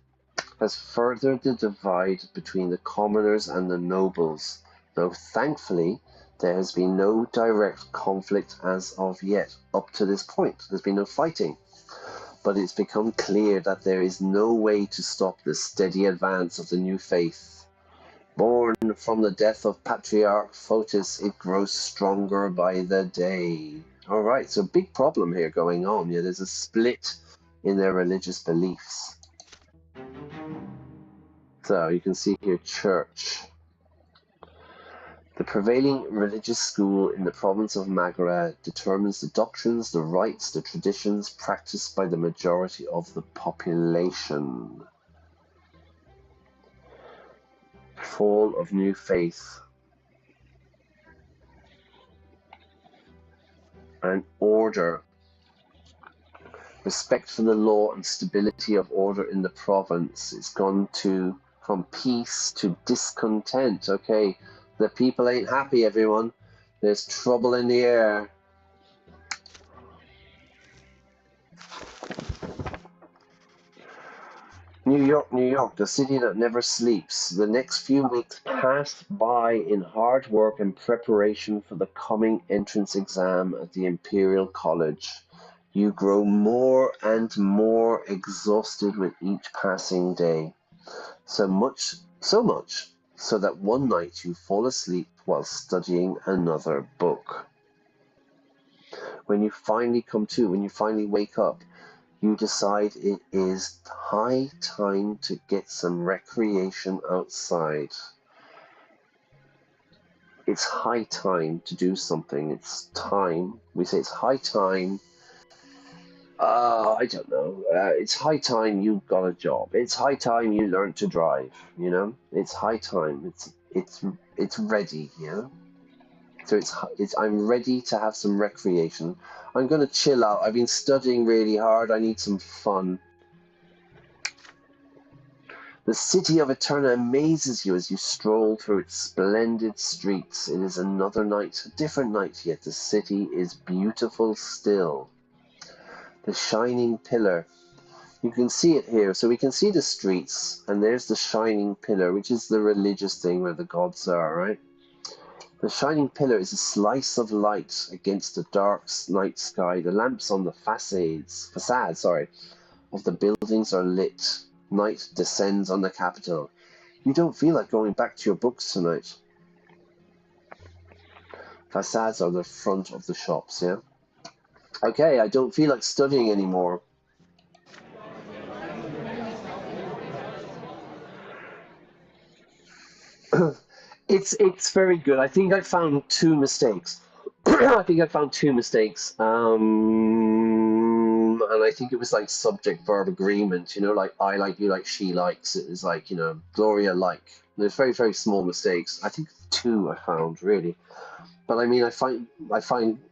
Speaker 1: has furthered the divide between the commoners and the nobles, though thankfully there has been no direct conflict as of yet. Up to this point, there's been no fighting. But it's become clear that there is no way to stop the steady advance of the new faith. Born from the death of Patriarch Photis, it grows stronger by the day. All right, so big problem here going on. Yeah, there's a split in their religious beliefs. So you can see here, church. The prevailing religious school in the province of Maghera determines the doctrines, the rites, the traditions practiced by the majority of the population. Fall of new faith and order. Respect for the law and stability of order in the province. It's gone from peace to discontent. Okay, the people ain't happy, everyone. There's trouble in the air. New York, New York, the city that never sleeps. The next few weeks pass by in hard work and preparation for the coming entrance exam at the Imperial College. You grow more and more exhausted with each passing day. So much so that one night you fall asleep while studying another book. When you finally come to, when you finally wake up, you decide it is high time to get some recreation outside. It's high time to do something. It's time. We say it's high time. I don't know. It's high time you got a job. It's high time you learned to drive. You know, it's high time. It's ready. You know. So I'm ready to have some recreation. I'm gonna chill out. I've been studying really hard. I need some fun. The city of Eterna amazes you as you stroll through its splendid streets. It is another night, a different night, yet the city is beautiful still. The shining pillar. You can see it here. So we can see the streets, and there's the shining pillar, which is the religious thing where the gods are, right? The shining pillar is a slice of light against the dark night sky. The lamps on the facade of the buildings are lit. Night descends on the capital. You don't feel like going back to your books tonight. Facades are the front of the shops, yeah? Okay, I don't feel like studying anymore. It's very good. I think I found two mistakes. I think I found two mistakes. And I think it was like subject verb agreement, you know, like I like, you like, she likes. It was like, you know, Gloria like. There's very, very small mistakes. I think two I found really. But I mean, I find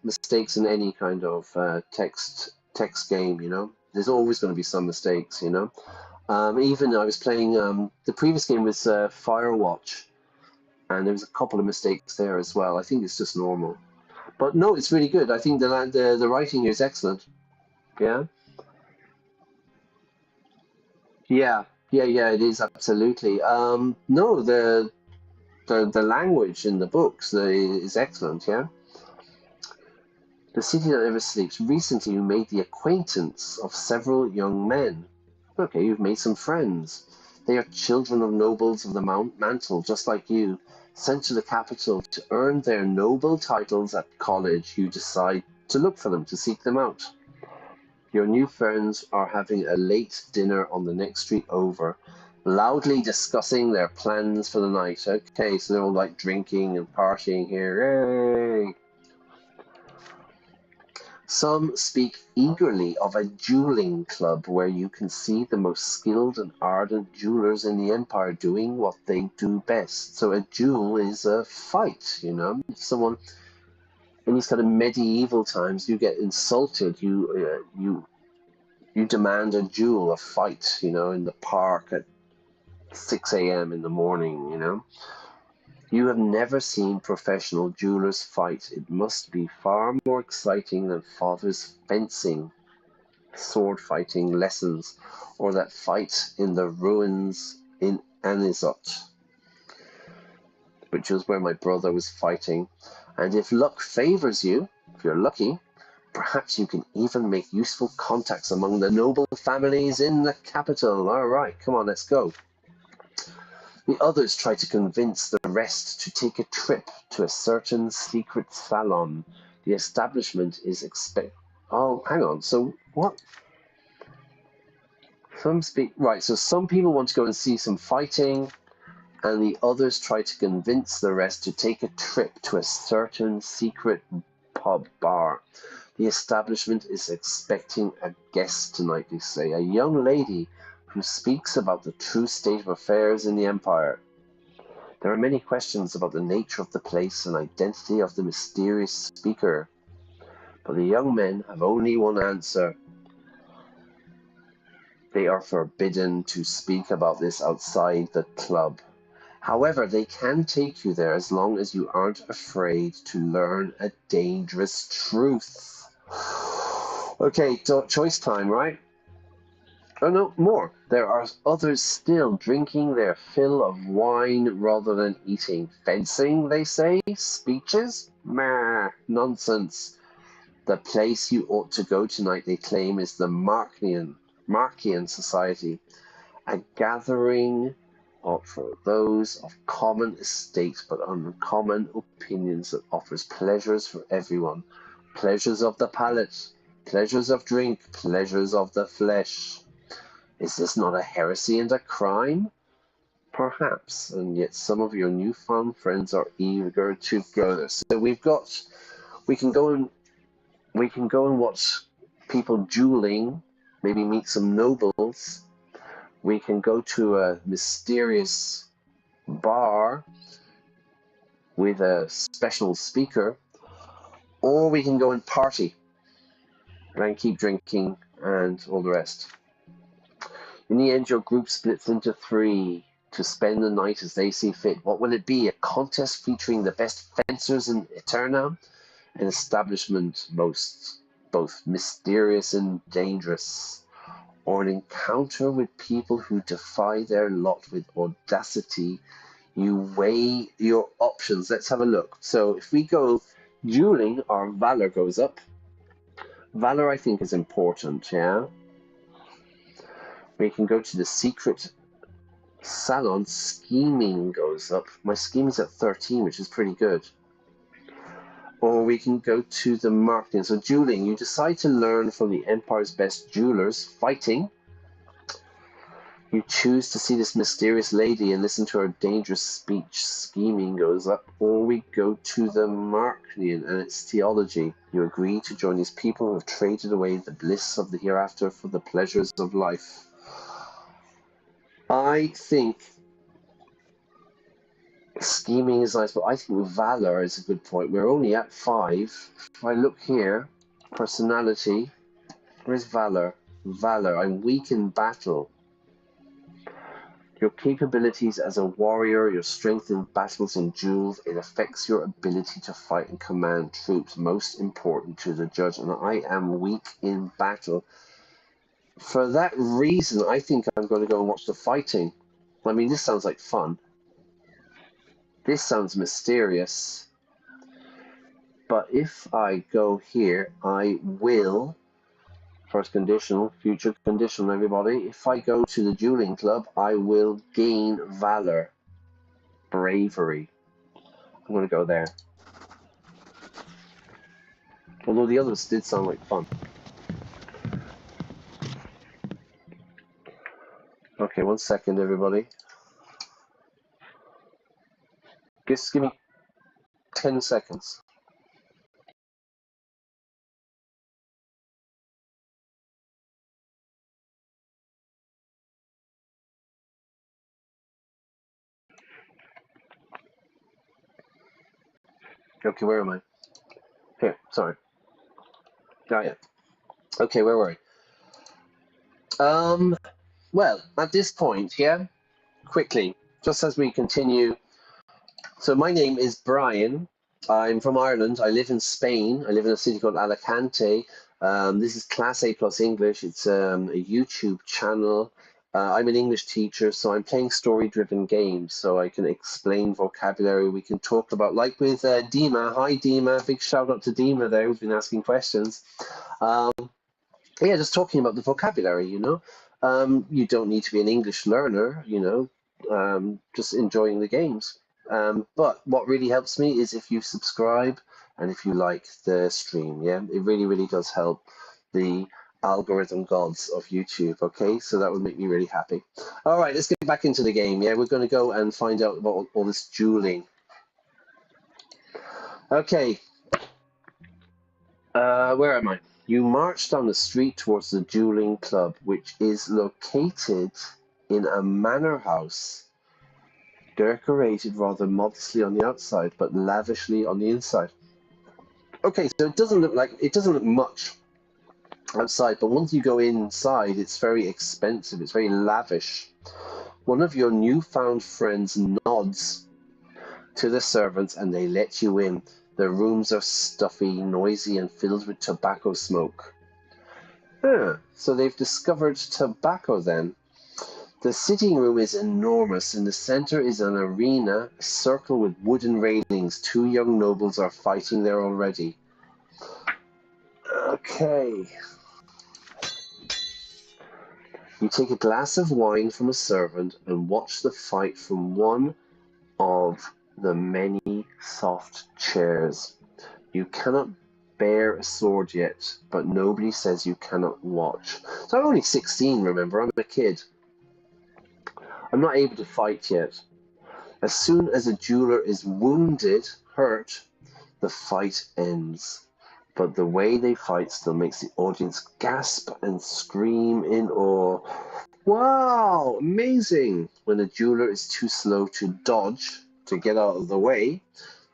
Speaker 1: mistakes in any kind of text game, you know. There's always going to be some mistakes, you know. Even I was playing the previous game was Firewatch, and there was a couple of mistakes there as well. I think it's just normal, but no, it's really good. I think the writing here is excellent. Yeah, yeah, it is absolutely. No, the language in the books is excellent. Yeah. The city that never sleeps. Recently, you made the acquaintance of several young men. Okay, you've made some friends. They are children of nobles of the mantle, just like you, sent to the capital to earn their noble titles at college. You decide to look for them, to seek them out. Your new friends are having a late dinner on the next street over, loudly discussing their plans for the night. Okay, so they're all like drinking and partying here. Yay! Some speak eagerly of a dueling club where you can see the most skilled and ardent jewelers in the empire doing what they do best. So a duel is a fight, you know. If someone in these kind of medieval times, you get insulted, you demand a duel, a fight, you know, in the park at 6 a.m. in the morning, you know. You have never seen professional jewelers fight. It must be far more exciting than father's fencing, sword fighting lessons, or that fight in the ruins in Anisot, which was where my brother was fighting. And if luck favors you, if you're lucky, perhaps you can even make useful contacts among the noble families in the capital. All right, come on, let's go. The others try to convince the rest to take a trip to a certain secret salon. The establishment is Oh, hang on. So what? Right. So some people want to go and see some fighting, and the others try to convince the rest to take a trip to a certain secret pub bar. The establishment is expecting a guest tonight, they say, a young lady who speaks about the true state of affairs in the empire. There are many questions about the nature of the place and identity of the mysterious speaker, but the young men have only one answer. They are forbidden to speak about this outside the club. However, they can take you there as long as you aren't afraid to learn a dangerous truth. Okay, choice time, right? Oh no, more. There are others still drinking their fill of wine rather than eating. Fencing, they say? Speeches? Meh, nonsense. The place you ought to go tonight, they claim, is the Markian Society, a gathering for those of common estate but uncommon opinions that offers pleasures for everyone. Pleasures of the palate, pleasures of drink, pleasures of the flesh. Is this not a heresy and a crime? Perhaps, and yet some of your newfound friends are eager to go there. So we can go and watch people dueling, maybe meet some nobles. We can go to a mysterious bar with a special speaker, or we can go and party and keep drinking and all the rest. In the end, your group splits into 3 to spend the night as they see fit. What will it be? A contest featuring the best fencers in Eterna? An establishment both mysterious and dangerous? Or an encounter with people who defy their lot with audacity? You weigh your options. Let's have a look. So if we go dueling, our valor goes up. Valor, I think, is important, yeah? We can go to the secret salon. Scheming goes up. My scheming's at 13, which is pretty good. Or we can go to the marketing. So dueling, you decide to learn from the Empire's best jewelers. Fighting, you choose to see this mysterious lady and listen to her dangerous speech. Scheming goes up. Or we go to the marketing and its theology. You agree to join these people who have traded away the bliss of the hereafter for the pleasures of life. I think scheming is nice, but I think valor is a good point. We're only at 5. If I look here, personality, where's valor? Valor, I'm weak in battle. Your capabilities as a warrior, your strength in battles and duels, it affects your ability to fight and command troops, most important to the judge, and I am weak in battle. For that reason, I think I'm going to go and watch the fighting. I mean, this sounds like fun. This sounds mysterious. But if I go here, I will, first conditional, future conditional, everybody. If I go to the dueling club, I will gain valor, bravery. I'm going to go there. Although the others did sound like fun. Okay, 1 second, everybody. Just give me 10 seconds. Okay, where am I? Here, sorry. Oh, yeah. Okay, where were I? Well, at this point, yeah, quickly, just as we continue. So my name is Brian. I'm from Ireland. I live in Spain. I live in a city called Alicante. This is Class A Plus English. It's a YouTube channel. I'm an English teacher, so I'm playing story-driven games, so I can explain vocabulary. We can talk about, like with Dima. Hi, Dima. Big shout out to Dima there, who's been asking questions. Yeah, just talking about the vocabulary, you know. You don't need to be an English learner, you know. just enjoying the games. But what really helps me is if you subscribe and if you like the stream. Yeah, it really, really does help the algorithm gods of YouTube. Okay, so that would make me really happy. All right, let's get back into the game. Yeah, we're going to go and find out about all this dueling. Okay, where am I? You march down the street towards the dueling club, which is located in a manor house, decorated rather modestly on the outside, but lavishly on the inside. Okay, so it doesn't look much outside, but once you go inside, it's very expensive. It's very lavish. One of your newfound friends nods to the servants, and they let you in. The rooms are stuffy, noisy, and filled with tobacco smoke. So they've discovered tobacco then. The sitting room is enormous. In the center is an arena, a circle with wooden railings. 2 young nobles are fighting there already. Okay. You take a glass of wine from a servant and watch the fight from one of the many soft chairs. You cannot bear a sword yet, but nobody says you cannot watch. So I'm only 16, remember, I'm a kid. I'm not able to fight yet. As soon as a jeweler is wounded, hurt, the fight ends. But the way they fight still makes the audience gasp and scream in awe. Wow, amazing! When a jeweler is too slow to dodge, to get out of the way,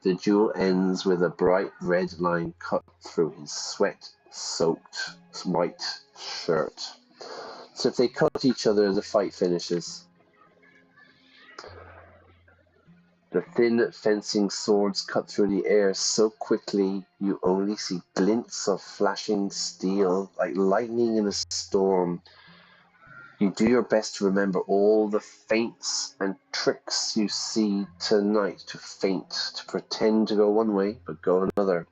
Speaker 1: the duel ends with a bright red line cut through his sweat-soaked white shirt. So if they cut each other, the fight finishes. The thin fencing swords cut through the air so quickly you only see glints of flashing steel, like lightning in a storm. You do your best to remember all the feints and tricks you see tonight. To feint, to pretend to go one way, but go another.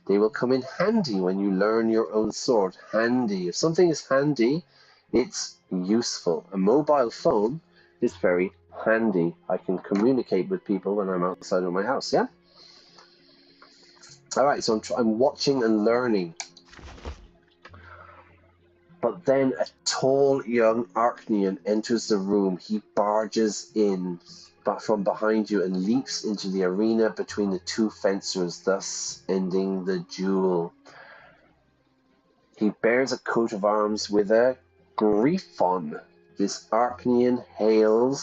Speaker 1: They will come in handy when you learn your own sword. Handy. If something is handy, it's useful. A mobile phone is very handy. I can communicate with people when I'm outside of my house, yeah? All right, so I'm watching and learning. But then a tall young Archnean enters the room. He barges in from behind you and leaps into the arena between the 2 fencers, thus ending the duel. He bears a coat of arms with a griffon. This Archnean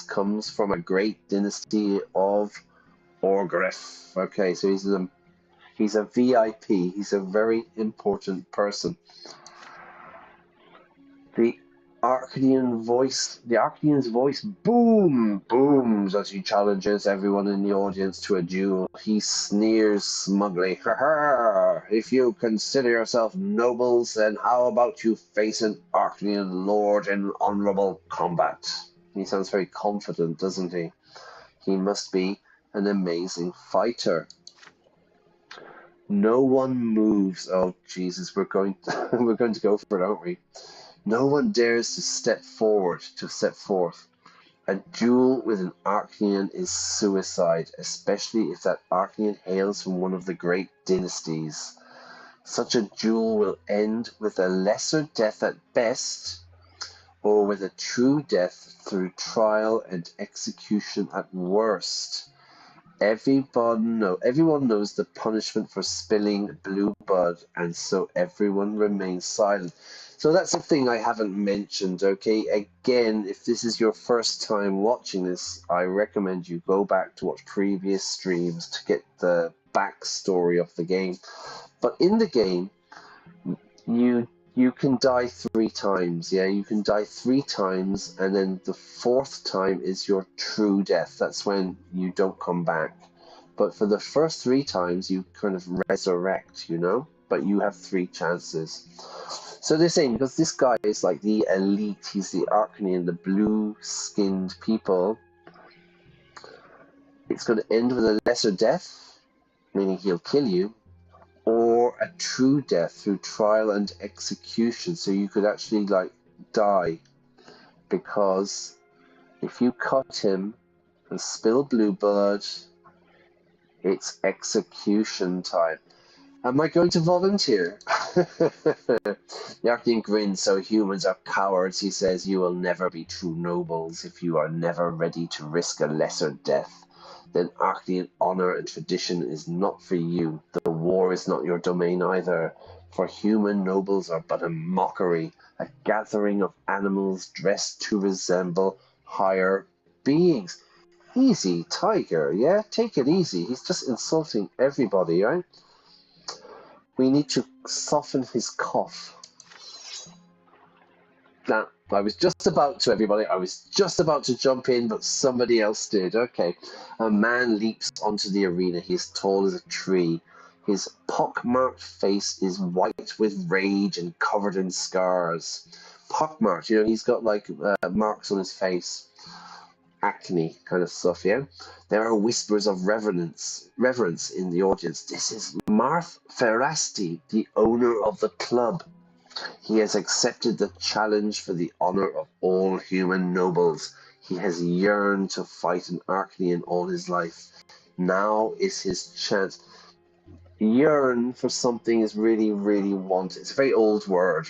Speaker 1: comes from a great dynasty of Orgriff. Okay, so he's a VIP. He's a very important person. The Archnean's voice booms as he challenges everyone in the audience to a duel. He sneers smugly. Ha ha! If you consider yourself nobles, then how about you face an Archnean lord in honorable combat? He sounds very confident, doesn't he? He must be an amazing fighter. No one moves. Oh Jesus, we're going to go for it, aren't we? No one dares to step forth. A duel with an Archnean is suicide, especially if that Archnean hails from one of the great dynasties. Such a duel will end with a lesser death at best, or with a true death through trial and execution at worst. Everyone knows the punishment for spilling blue blood, and so everyone remains silent. So that's the thing I haven't mentioned, okay? Again, if this is your first time watching this, I recommend you go back to watch previous streams to get the backstory of the game. But in the game, you can die 3 times, yeah? You can die 3 times, and then the 4th time is your true death. That's when you don't come back. But for the first 3 times, you kind of resurrect, you know? But you have 3 chances. So they're saying, because this guy is like the elite, he's the Archnean, the blue-skinned people, it's going to end with a lesser death, meaning he'll kill you, or a true death through trial and execution. So you could actually like die because If you cut him and spill blue blood, it's execution time. Am I going to volunteer? The Archean grins. So humans are cowards, he says. You will never be true nobles if you are never ready to risk a lesser death. Then Archean honor and tradition is not for you. The war is not your domain either. For human nobles are but a mockery, a gathering of animals dressed to resemble higher beings. Easy, Tiger, yeah? Take it easy. He's just insulting everybody, right? We need to soften his cough. Now, I was just about to jump in, but somebody else did. Okay. A man leaps onto the arena. He is tall as a tree. His pockmarked face is white with rage and covered in scars. Pockmarked, he's got like marks on his face. Acne kind of stuff, yeah? There are whispers of reverence in the audience. This is Marth Ferrasti, the owner of the club. He has accepted the challenge for the honor of all human nobles. He has yearned to fight an Archean all his life. Now is his chance. Yearn for something is really, really want. It's a very old word,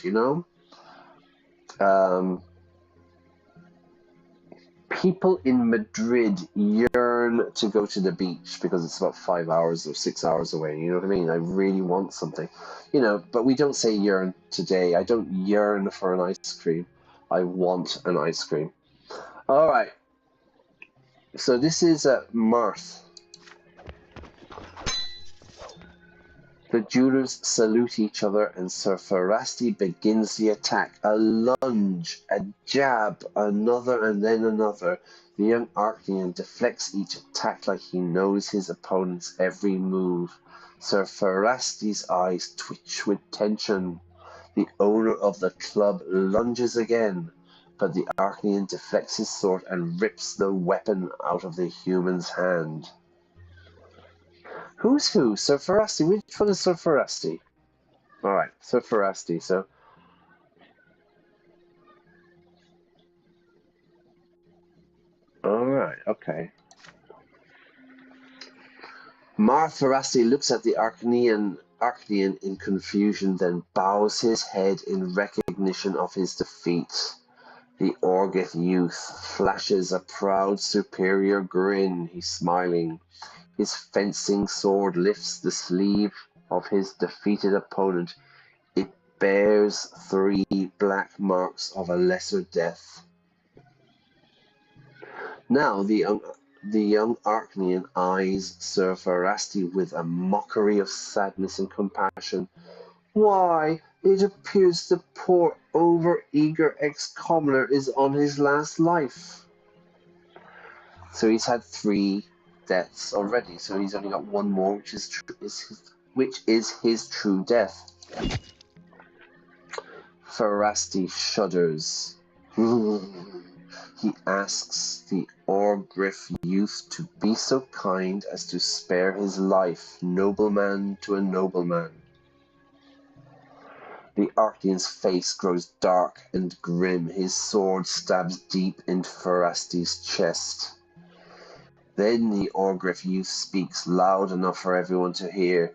Speaker 1: People in Madrid yearn to go to the beach because it's about 5 hours or 6 hours away. You know what I mean? I really want something, but we don't say yearn today. I don't yearn for an ice cream. I want an ice cream. All right. So this is Marth. The jewelers salute each other and Sir Ferrasti begins the attack. A lunge, a jab, another and then another. The young Archean deflects each attack like he knows his opponent's every move. Sir Ferrasti's eyes twitch with tension. The owner of the club lunges again, but the Archean deflects his sword and rips the weapon out of the human's hand. Who's who? Sir Ferrasti. Which one is Sir Ferrasti? Alright, Sir Ferrasti, so... Alright, okay. Marth Ferrasti looks at the Archean in confusion, then bows his head in recognition of his defeat. The Orgith youth flashes a proud, superior grin. He's smiling. His fencing sword lifts the sleeve of his defeated opponent. It bears 3 black marks of a lesser death. Now the young Archean eyes Sir Ferrasti with a mockery of sadness and compassion. Why, it appears the poor over-eager ex-commoner is on his last life. So he's had 3 deaths already, so he's only got 1 more, which is his true death. Ferrasti shudders. He asks the Orgriff youth to be so kind as to spare his life, nobleman to a nobleman. The Archean's face grows dark and grim. His sword stabs deep into Ferrasti's chest. Then the Orgriff youth speaks loud enough for everyone to hear.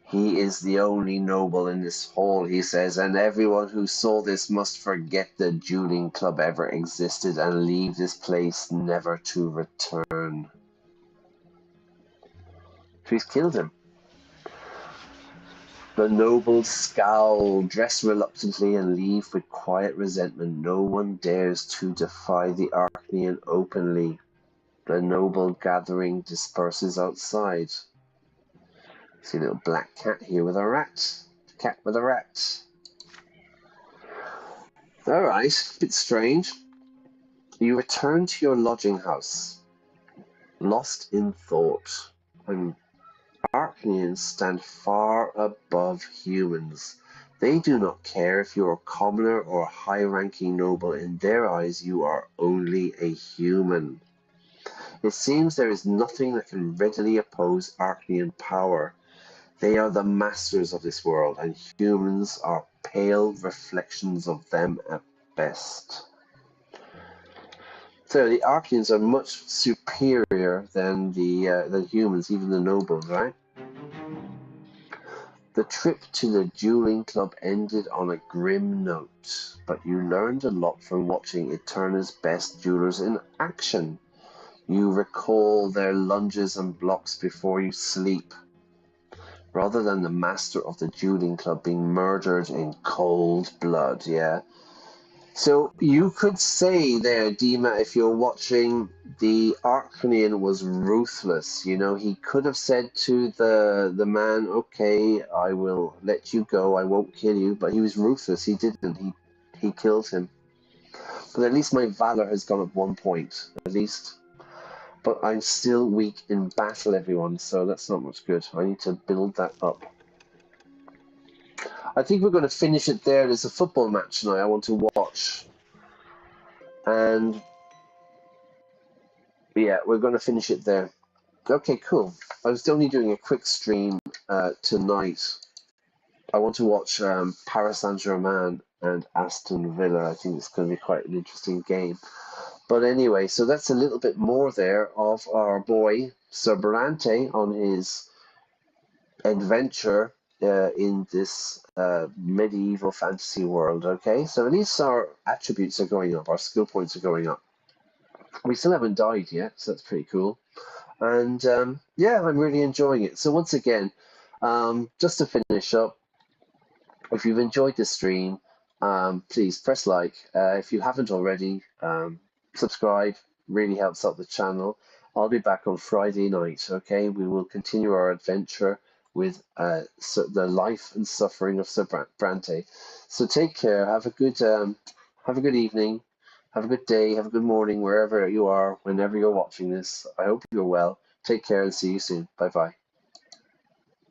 Speaker 1: He is the only noble in this hall, he says, and everyone who saw this must forget the dueling club ever existed and leave this place never to return. She's killed him. The nobles scowl, dress reluctantly, and leave with quiet resentment. No one dares to defy the Archean openly. The noble gathering disperses outside. See a little black cat here with a rat. Cat with a rat. Alright, a bit strange. You return to your lodging house, lost in thought. And Archeans stand far above humans. They do not care if you're a commoner or a high-ranking noble. In their eyes, you are only a human. It seems there is nothing that can readily oppose Archean power. They are the masters of this world, and humans are pale reflections of them at best. So the Archeans are much superior than than humans, even the nobles, right? The trip to the dueling club ended on a grim note, but you learned a lot from watching Eterna's best duelers in action. You recall their lunges and blocks before you sleep, rather than the master of the dueling club being murdered in cold blood, yeah? So you could say there, Dima, if you're watching, the Arcanian was ruthless. You know, he could have said to the man, "Okay, I will let you go. I won't kill you." But he was ruthless. He didn't. He killed him. But at least my valor has gone up 1 point, at least. But I'm still weak in battle, everyone. So that's not much good. I need to build that up. I think we're going to finish it there. There's a football match now I want to watch. And yeah, we're going to finish it there. Okay, cool. I was only doing a quick stream tonight. I want to watch Paris Saint-Germain and Aston Villa. I think it's going to be quite an interesting game. But anyway, so that's a little bit more there of our boy Sir Brante on his adventure in this medieval fantasy world. Okay, so at least our attributes are going up, our skill points are going up. We still haven't died yet, so that's pretty cool. And yeah, I'm really enjoying it. So once again, just to finish up, if you've enjoyed this stream, please press like. If you haven't already, subscribe. Really helps out the channel. I'll be back on Friday night. Okay, we will continue our adventure with the life and suffering of Sir Brante. So take care. Have a good evening. Have a good day. Have a good morning wherever you are, whenever you're watching this. I hope you're well. Take care and see you soon. Bye bye.